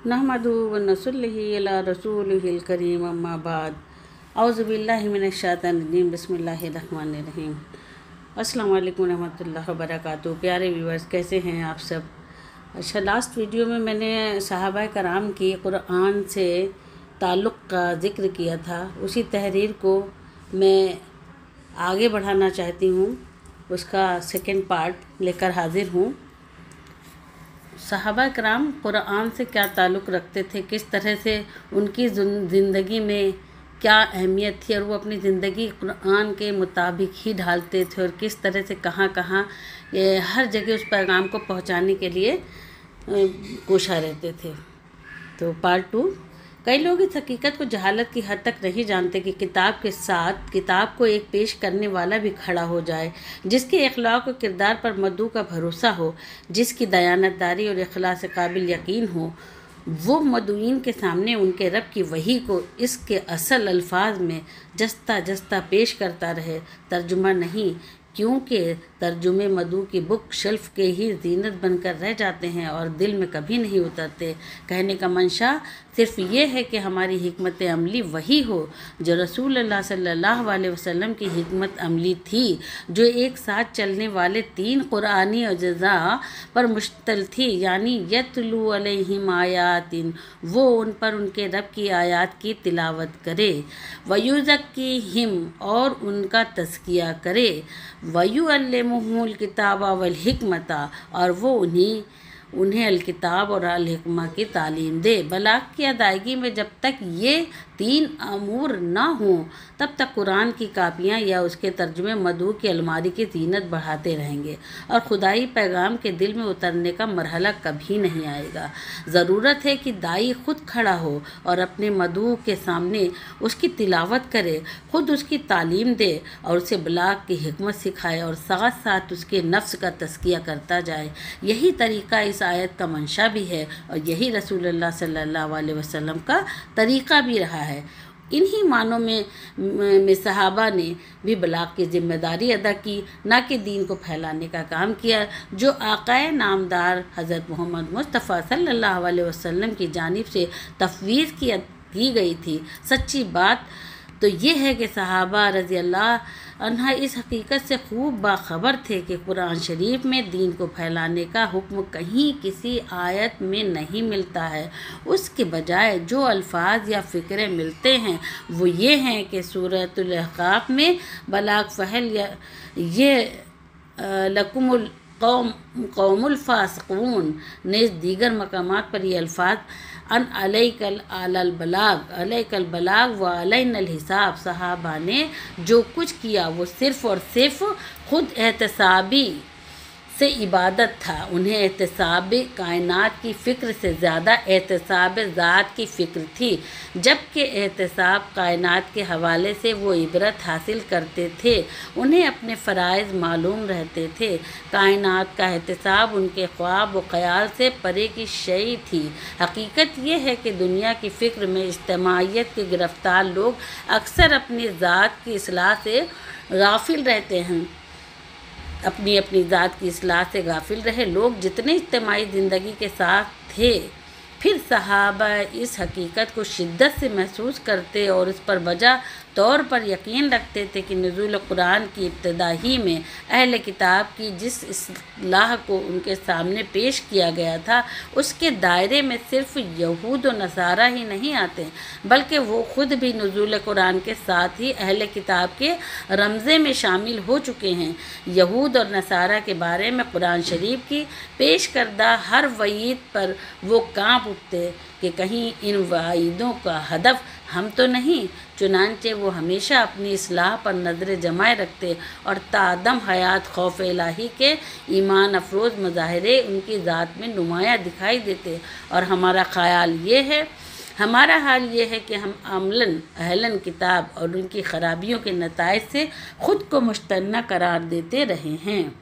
नहमदुहु व नसल्ली अला रसूलिहिल करीम अम्मा बाद औज़ु बिल्लाहि मिनश शैतानिर रजीम बिस्मिल्लाहिर रहमानिर रहीम। अस्सलाम वालेकुम रहमतुल्लाहि व बरकातुहू। प्यारे व्यूअर्स, कैसे हैं आप सब? अच्छा, लास्ट वीडियो में मैंने सहाबा कराम की कुरान से ताल्लुक़ का ज़िक्र किया था। उसी तहरीर को मैं आगे बढ़ाना चाहती हूँ, उसका सेकंड पार्ट लेकर हाज़िर हूँ। सहाबा कराम कुरान से क्या ताल्लुक़ रखते थे, किस तरह से उनकी ज़िंदगी में क्या अहमियत थी और वो अपनी ज़िंदगी कुरान के मुताबिक ही ढालते थे और किस तरह से कहाँ कहाँ हर जगह उस पैगाम को पहुँचाने के लिए कोशा रहते थे। तो पार्ट 2। कई लोग इस हकीकत को जहालत की हद तक नहीं जानते कि किताब के साथ किताब को एक पेश करने वाला भी खड़ा हो जाए, जिसके अखलाक और किरदार पर मदऊ का भरोसा हो, जिसकी दयानतदारी और इखलास से काबिल यकीन हो। वो मदऊइन के सामने उनके रब की वही को इसके असल अल्फाज में जस्ता जस्ता पेश करता रहे, तर्जुमा नहीं, क्योंकि तर्जुमे मदऊ की बुक शेल्फ के ही जीनत बनकर रह जाते हैं और दिल में कभी नहीं उतरते। कहने का मंशा सिर्फ ये है कि हमारी हिकमत अमली वही हो जो रसूलुल्लाह सल्लल्लाहु अलैहि वसल्लम की हिकमत अमली थी, जो एक साथ चलने वाले 3 कुरानी अज़ा पर मुश्तल थी, यानी यतलू अलैहिम आयातिन, वो उन पर उनके रब की आयात की तिलावत करे, वयुज़क्कीहिम, और उनका तज़किया करे, वयुअल्लिमुहुमुल किताबा वल हिकमता, और वो उन्हें अलकिताब और अलहिकमा की तालीम दे। बलाग की अदायगी में जब तक ये 3 अमूर ना हों तब तक कुरान की कापियाँ या उसके तर्जुमे मदऊ की अलमारी की जीनत बढ़ाते रहेंगे और खुदाई पैगाम के दिल में उतरने का मरहला कभी नहीं आएगा। ज़रूरत है कि दाई खुद खड़ा हो और अपने मदऊ के सामने उसकी तिलावत करे, खुद उसकी तालीम दे और उसे बलाग की हिकमत सिखाए और साथ साथ उसके नफ्स का तज़किया करता जाए। यही तरीक़ा इस आयत का मंशा भी है और यही रसूलुल्लाह सल्लल्लाहु अलैहि वसल्लम का तरीक़ा भी रहा है। इन्हीं मानों में सहाबा ने भी बलाग की ज़िम्मेदारी अदा की, ना कि दीन को फैलाने का काम किया जो आकाए नामदार हज़रत मोहम्मद मुस्तफ़ा सल्लल्लाहु अलैहि वसल्लम की जानिब से तफवीज़ की गई थी। सच्ची बात तो ये है कि सहाबा रज़ी अल्लाह अन्हा इस हकीकत से खूब बाखबर थे कि कुरान शरीफ में दीन को फैलाने का हुक्म कहीं किसी आयत में नहीं मिलता है। उसके बजाय जो अल्फाज या फ़िक्रे मिलते हैं वो ये हैं कि सूरतुल अहक़ाफ़ में बलाग फहल या ये लकुमुल कौमुल फ़ासिक़ून ने दीगर मकामात पर ये अल्फाज अन अलैकल बलाग व अलैनल हिसाब। सहाबा ने जो कुछ किया वो सिर्फ़ और सिर्फ खुद एहतसाबी से इबादत था। उन्हें एहतसाब कायनात की फ़िक्र से ज़्यादा एहतसाब ज़ात की फ़िक्र थी, जबकि एहतसाब कायनात के हवाले से वो इबरत हासिल करते थे। उन्हें अपने फ़राइज़ मालूम रहते थे। कायनात का एहतसाब उनके ख्वाब व ख़याल से परे की शय थी। हकीकत ये है कि दुनिया की फ़िक्र में इज्तिमाइयत के गिरफ़्तार लोग अक्सर अपनी ज़ात की इस्लाह से गाफिल रहते हैं। अपनी ज़ात की इस्लाह से गाफिल रहे लोग जितने इज्तिमाई ज़िंदगी के साथ थे, फिर सहाबा इस हकीकत को शिद्दत से महसूस करते और इस पर वजह तौर पर यकीन रखते थे कि नुज़ूल कुरान की इब्तिदा ही में अहले किताब की जिस इस्लाह को उनके सामने पेश किया गया था उसके दायरे में सिर्फ यहूद व नसारा ही नहीं आते, बल्कि वो ख़ुद भी नुज़ूल कुरान के साथ ही अहले किताब के रमज़े में शामिल हो चुके हैं। यहूद और नसारा के बारे में कुरान शरीफ की पेश करदा हर वईद पर वो काँप उठते कि कहीं इन वाइदों का हदफ हम तो नहीं। चुनांचे वो हमेशा अपनी इस्लाह पर नज़र जमाए रखते और तादम हयात खौफ इलाही के ईमान अफरोज़ मज़ाहिरे उनकी ज़ात में नुमाया दिखाई देते। और हमारा हाल ये है कि हम अमलन अहलन किताब और उनकी ख़राबियों के नताइज से ख़ुद को मुस्तन्ना करार देते रहे हैं।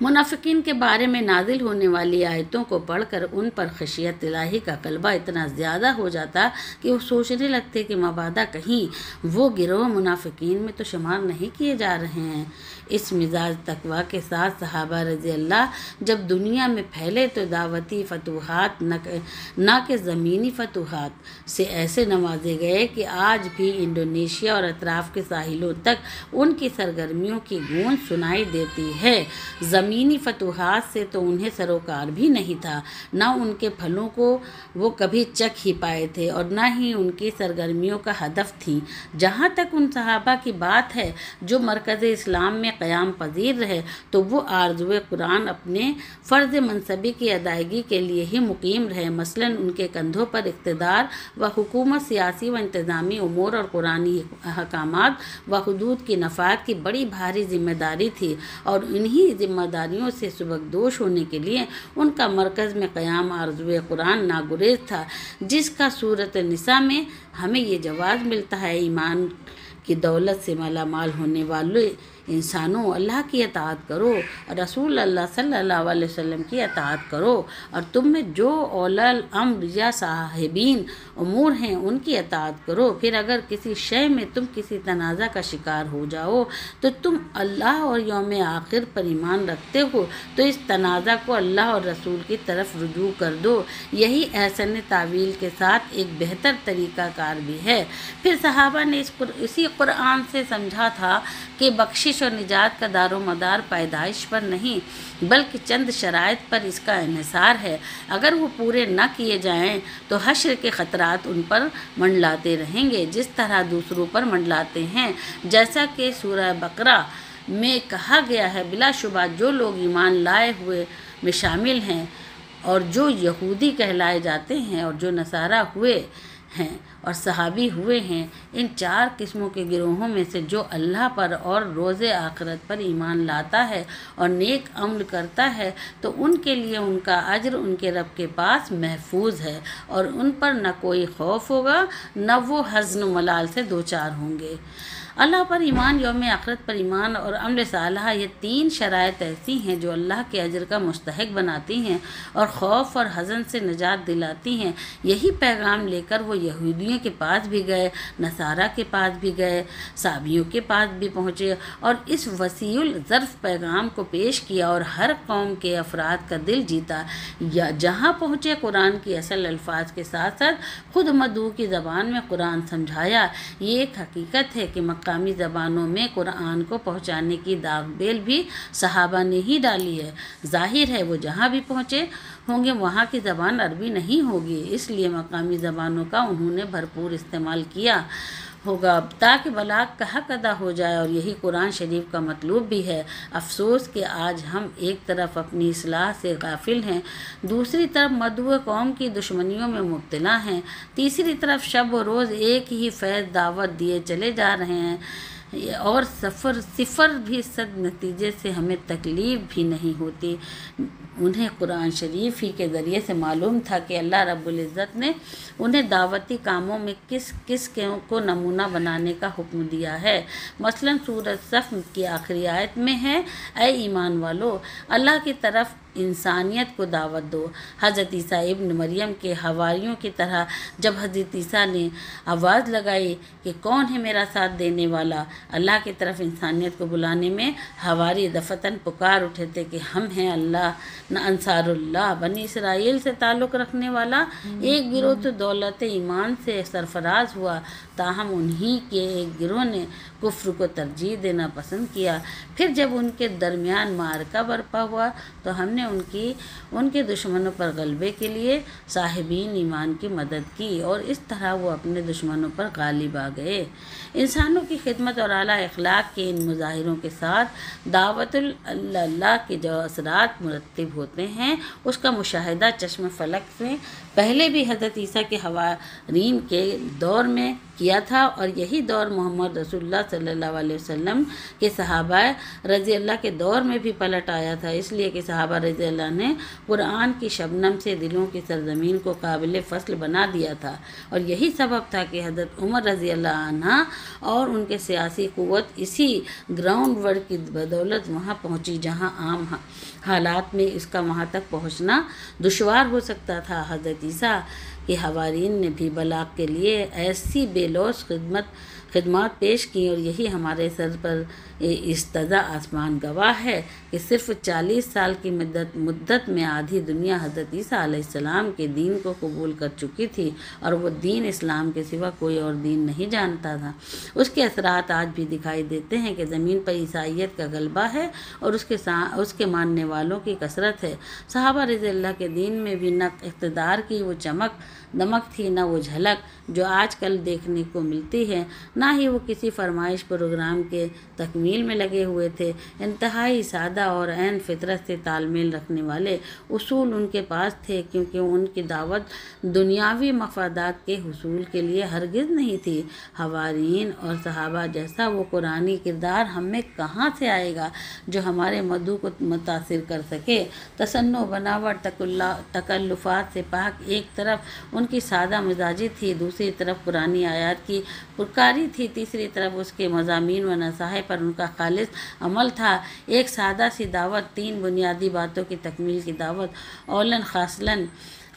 मुनाफिकीन के बारे में नाजिल होने वाली आयतों को पढ़कर उन पर खशियत इलाही का गलबा इतना ज़्यादा हो जाता कि वो सोचने लगते कि मबादा कहीं वो गिरोह मुनाफिकीन में तो शुमार नहीं किए जा रहे हैं। इस मिजाज तकवा के साथ सहाबा रज़ी अल्लाह जब दुनिया में फैले तो दावती फतूहात न के ज़मीनी फतूहात से ऐसे नवाजे गए कि आज भी इंडोनेशिया और अतराफ़ के साहिलों तक उनकी सरगर्मियों की गूंज सुनाई देती है। ज़मीनी फतूहात से तो उन्हें सरोकार भी नहीं था, न उनके फलों को वो कभी चख ही पाए थे और न ही उनकी सरगर्मियों का हदफ थी। जहाँ तक उन सहाबा की बात है जो मरकज़ इस्लाम में क़याम पजीर रहे, तो वो आरज़ुए कुरान अपने फ़र्ज़ मनसबी की अदायगी के लिए ही मुकीम रहे। मसलन उनके कंधों पर इक़्तिदार व हुकूमत, सियासी व इंतज़ामी उमूर और कुरानी अहकामात व हुदूद की नफ़ाज़ की बड़ी भारी ज़िम्मेदारी थी और इन्हीं ज़िम्मेदारियों से सुबकदोश होने के लिए उनका मरकज़ में क़याम आरज़ुए कुरान नागुरेज़ था, जिसका सूरत निसा में हमें ये जवाब मिलता है। ईमान की दौलत से मालामाल होने वाले इंसानों, अल्लाह की अताअत करो और रसूल अल्लाह सल्लल्लाहु अलैहि वसल्लम की अताअत करो और तुम में जो औलल अम्र या साहिबीन उमूर हैं उनकी अताअत करो। फिर अगर किसी शय में तुम किसी तनाज़ा का शिकार हो जाओ तो तुम अल्लाह और यौम आखिर पर ईमान रखते हो तो इस तनाज़ा को अल्लाह और रसूल की तरफ रुजू कर दो। यही एहसन तावील के साथ एक बेहतर तरीक़ाकार भी है। फिर सहाबा ने इसी कुरान से समझा था कि बख्शिश और निजात का दारो मदार पैदाइश पर नहीं बल्कि चंद शराइत पर इसका इन्हिसार है। अगर वो पूरे न किए जाएं तो हश्र के ख़तरात उन पर मंडलाते रहेंगे जिस तरह दूसरों पर मंडलाते हैं। जैसा कि सूरह बकरा में कहा गया है, बिलाशुबा जो लोग ईमान लाए हुए में शामिल हैं और जो यहूदी कहलाए जाते हैं और जो नसारा हुए हैं और सहाबी हुए हैं, इन चार किस्मों के गिरोहों में से जो अल्लाह पर और रोज़े आखिरत पर ईमान लाता है और नेक अमल करता है तो उनके लिए उनका अज्र उनके रब के पास महफूज है और उन पर न कोई खौफ होगा न वो हज़्न मलाल से दो चार होंगे। अल्लाह पर ईमान, यौम आखिरत पर ईमान और अमल सालहा, ये तीन शराइत ऐसी हैं जो अल्लाह के अजर का मुस्तहिक बनाती हैं और खौफ और हज़न से निजात दिलाती हैं। यही पैगाम लेकर वो यहूदियों के पास भी गए, नसारा के पास भी गए, साबियों के पास भी पहुँचे और इस वसीउल ज़र्फ़ पैगाम को पेश किया और हर कौम के अफराद का दिल जीता। या जहाँ पहुँचे कुरान की असल अल्फाज के साथ साथ खुद मदऊ की ज़बान में कुरान समझाया। ये एक हकीकत है कि मकामी ज़बानों में कुरान को पहुँचाने की दागबेल भी सहाबा ने ही डाली है। जाहिर है वो जहाँ भी पहुँचे होंगे वहाँ की ज़बान अरबी नहीं होगी, इसलिए मकामी ज़बानों का उन्होंने भरपूर इस्तेमाल किया होगा ताकि बलाग का हक अदा हो जाए और यही कुरान शरीफ का मतलूब भी है। अफसोस कि आज हम एक तरफ अपनी इस्लाह से गाफिल हैं, दूसरी तरफ मदऊ कौम की दुश्मनियों में मुब्तला हैं, तीसरी तरफ शब व रोज़ एक ही फैज़ दावत दिए चले जा रहे हैं और सिफर भी सद नतीजे से हमें तकलीफ़ भी नहीं होती। उन्हें कुरान शरीफ ही के ज़रिए से मालूम था कि अल्लाह रब्बुल इज़्ज़त ने उन्हें दावती कामों में किस किस को नमूना बनाने का हुक्म दिया है। मसलन सूरत सफ़ की आखिरी आयत में है, ऐ ईमान वालो, अल्लाह की तरफ इंसानियत को दावत दो। हज़रत ईसा इब्न मरियम के हवारियों की तरह जब हज़रत ईसा ने आवाज़ लगाई कि कौन है मेरा साथ देने वाला, अल्लाह की तरफ इंसानियत को बुलाने में हवारी दफ़तन पुकार उठे थे कि हम हैं अल्लाह न अंसारुल्लाह। बनी इसराइल से ताल्लुक़ रखने वाला एक गिरोह तो दौलत ईमान से सरफराज हुआ, ताहम उन्हीं के एक गिरोह ने कुफ्र को तरजीह देना पसंद किया। फिर जब उनके दरमियान मारका बरपा हुआ तो हमने उनके दुश्मनों पर गलबे के लिए साहिबीन ईमान की मदद की और इस तरह वो अपने दुश्मनों पर गालिब आ गए। इंसानों की खिदमत और आला अखलाक के इन मुजाहिरों के साथ दावतुल अल्लाह के जो असरात मुरत्तिब होते हैं उसका मुशाहिदा चश्म फलक से पहले भी हज़रत ईसा के हवारीन के दौर में किया था और यही दौर मोहम्मद रसूलुल्लाह सल्लल्लाहु अलैहि वसल्लम के सहाबा रज़ी अल्लाह के दौर में भी पलट आया था, इसलिए कि सहाबा रज़ी अल्लाह ने कुरान की शबनम से दिलों की सरजमीन को काबिल फ़स्ल बना दिया था। और यही सबब था कि हज़रत उमर रज़ी अल्लाह अन्हा और उनके सियासी क़ुव्वत इसी ग्राउंड वर्क की बदौलत वहाँ पहुँची जहाँ आम हालात में इसका वहाँ तक पहुँचना दुश्वार हो सकता था। हज़रत ईसा के हवारीन ने भी बलाग के लिए ऐसी बेलौस खिदमत पेश की, और यही हमारे सर पर इस्तज़ा आसमान गवाह है कि सिर्फ़ 40 साल की मुद्दत में आधी दुनिया हज़रत ईसा अलैहिस्सलाम के दीन को कबूल कर चुकी थी, और वो दीन इस्लाम के सिवा कोई और दीन नहीं जानता था। उसके असरात आज भी दिखाई देते हैं कि ज़मीन पर ईसाइयत का गलबा है और उसके मानने वालों की कसरत है। सहाबा रज़ी अल्लाह के दीन में भी न इक़्तिदार की वो चमक दमक थी, न वो झलक जो आजकल देखने को मिलती है, ना ही वो किसी फरमाइश प्रोग्राम के तकमील में लगे हुए थे। इंतहाई सादा और ऐन फितरत से तालमेल रखने वाले उसूल उनके पास थे, क्योंकि उनकी दावत दुनियावी मफादात के हुसूल के लिए हरगिज़ नहीं थी। हवारीन और सहाबा जैसा वो कुरानी किरदार हम में कहाँ से आएगा जो हमारे मधु को मुतासिर कर सके। तसन्नो बनावट तकल्लुफ़ात से पाक एक तरफ उनकी सादा मिजाजी थी, दूसरी तरफ कुरानी आयात की पुरकारी थी, तीसरी तरफ उसके मज़ामीन व नसाहे पर उनका खालिस अमल था। एक सादा सी दावत, 3 बुनियादी बातों की तकमील की दावत, औलन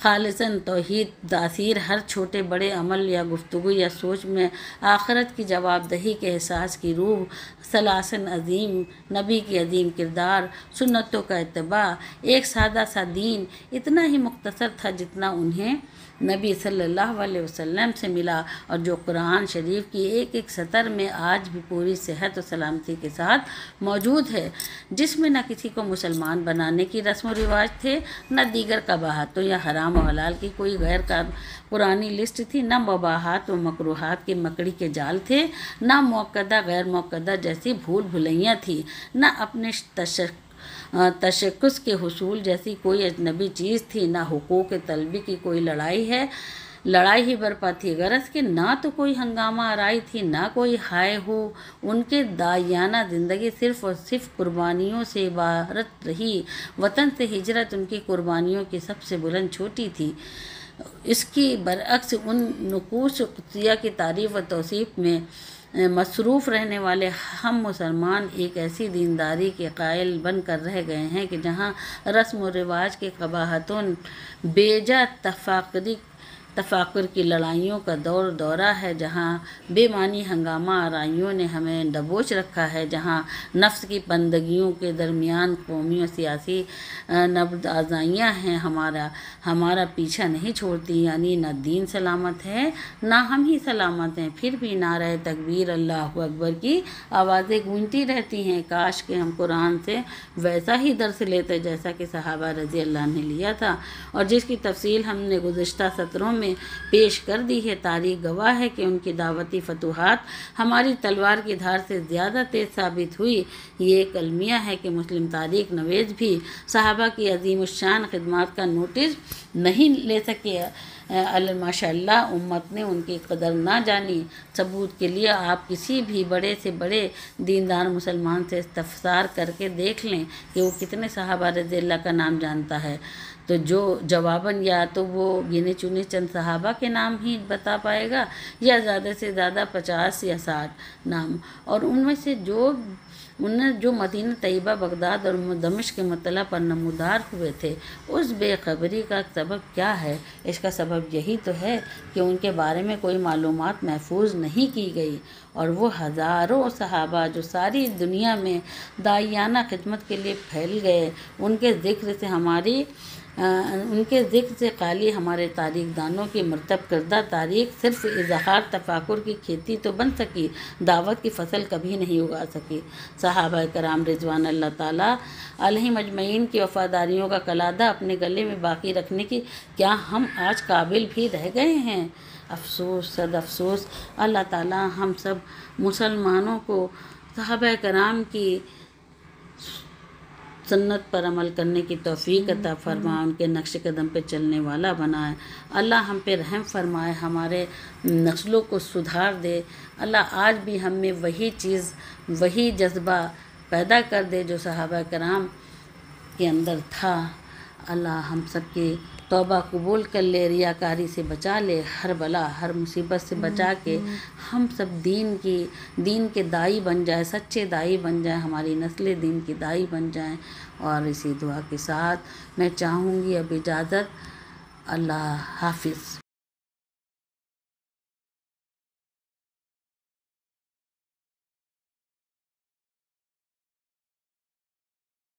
खालिसन तौहीद, तासीर हर छोटे बड़े अमल या गुफ्तगू या सोच में आखिरत की जवाबदही के एहसास की रूह, सलासन अजीम, नबी की अजीम किरदार, सुन्नतों का इत्तबा, एक सादा सा दीन इतना ही मुख्तसर था जितना उन्हें नबी सल्लल्लाहु अलैहि वसल्लम से मिला, और जो कुरान शरीफ की एक एक सतर में आज भी पूरी सेहत और सलामती के साथ मौजूद है, जिसमें न किसी को मुसलमान बनाने की रस्म व रिवाज थे, न दीगर कबाहतों या हराम व हलाल की कोई गैर पुरानी लिस्ट थी, न मुबाहात व मकरूहात के मकड़ी के जाल थे, न मुअक्कदा गैर मुअक्कदा जैसी भूल भुलैयाँ थी, न अपने तशक्कुस के हुसूल जैसी कोई अजनबी चीज़ थी, ना हुकूक तलबी की कोई लड़ाई ही बरपा थी। गरज के ना तो कोई हंगामा आराई थी, ना कोई हाय हो। उनके दायाना ज़िंदगी सिर्फ़ और सिर्फ कुर्बानियों से इबारत रही। वतन से हिजरत उनकी कुर्बानियों की सबसे बुलंद चोटी थी। इसकी बरअक्स उन नुकूस क़ुद्सिया की तारीफ़ व तौसीफ़ में मसरूफ़ रहने वाले हम मुसलमान एक ऐसी दीनदारी के कायल बन कर रह गए हैं कि जहाँ रस्म व रिवाज के कबाहतों बेजा तफाकुर की लड़ाइयों का दौरा है, जहाँ बेमानी हंगामा आराइयों ने हमें दबोच रखा है, जहाँ नफ्स की बंदगियों के दरमियान कौमी और सियासी नब्ज़-आज़ाइयाँ हैं हमारा पीछा नहीं छोड़ती। यानी न दीन सलामत है, ना हम ही सलामत हैं। फिर भी नारे तकबीर अल्लाहु अकबर की आवाज़ें गूंजती रहती हैं। काश कि हम कुरान से वैसा ही दर्स लेते जैसा कि सहाबा रज़ी अल्लाह ने लिया था, और जिसकी तफसील हमने गुज़िश्ता सत्रों में पेश कर दी है। तारीख गवाह है कि उनकी दावती फतूहात हमारी तलवार की धार से ज़्यादा तेज़ साबित हुई। ये एक अलमिया है कि मुस्लिम तारीख नवेज़ भी सहाबा की अज़ीमुश्शान खिदमत का नोटिस नहीं ले सके। माशाअल्लाह उम्मत ने उनकी कदर ना जानी। सबूत के लिए आप किसी भी बड़े से बड़े दीनदार मुसलमान से इस्तफसार करके देख लें कि वो कितने सहाबा रज़ी अल्लाह का नाम जानता है, तो जो जवाबन या तो वो गिने चुने चंद सहाबा के नाम ही बता पाएगा, या ज़्यादा से ज़्यादा 50 या 60 नाम, और उनमें से जो मदीना तैयबा, बगदाद और दमिश्क के मतला पर नमूदार हुए थे, उस बेखबरी का सबब क्या है? इसका सबब यही तो है कि उनके बारे में कोई मालूमात महफूज नहीं की गई, और वो हज़ारों सहाबा जो सारी दुनिया में दाइयाना खिदमत के लिए फैल गए, उनके ज़िक्र से खाली हमारे तारीख़ दानों की मरतब करदा तारीख़ सिर्फ़ इज़हार तफाकुर की खेती तो बन सकी, दावत की फसल कभी नहीं उगा सकी। सहाबा कराम रिज़वान अल्लाह ताला अलैहिम अजमईन की वफ़ादारियों का कलादा अपने गले में बाकी रखने की क्या हम आज काबिल भी रह गए हैं? अफ़सोस, सद अफ़सोस। अल्लाह ताला हम सब मुसलमानों को सहाबा कराम की سنت پر عمل کرنے کی توفیق عطا فرمائے، ان کے نقش قدم پہ چلنے والا بنائے۔ اللہ ہم پہ رحم فرمائے، ہمارے نسلوں کو سدھار دے۔ اللہ آج بھی ہم میں وہی چیز، وہی جذبہ پیدا کر دے جو صحابہ کرام کے اندر تھا۔ اللہ ہم سب کی توبہ قبول کر لے، ریاکاری سے بچا لے، ہر بلا ہر مصیبت سے بچا کے ہم سب دین کے داعی بن جائیں، سچے داعی بن جائیں، ہماری نسلیں دین کی داعی بن جائیں۔ اور اسی دعا کے ساتھ میں چاہوں گی اب اجازت۔ اللہ حافظ۔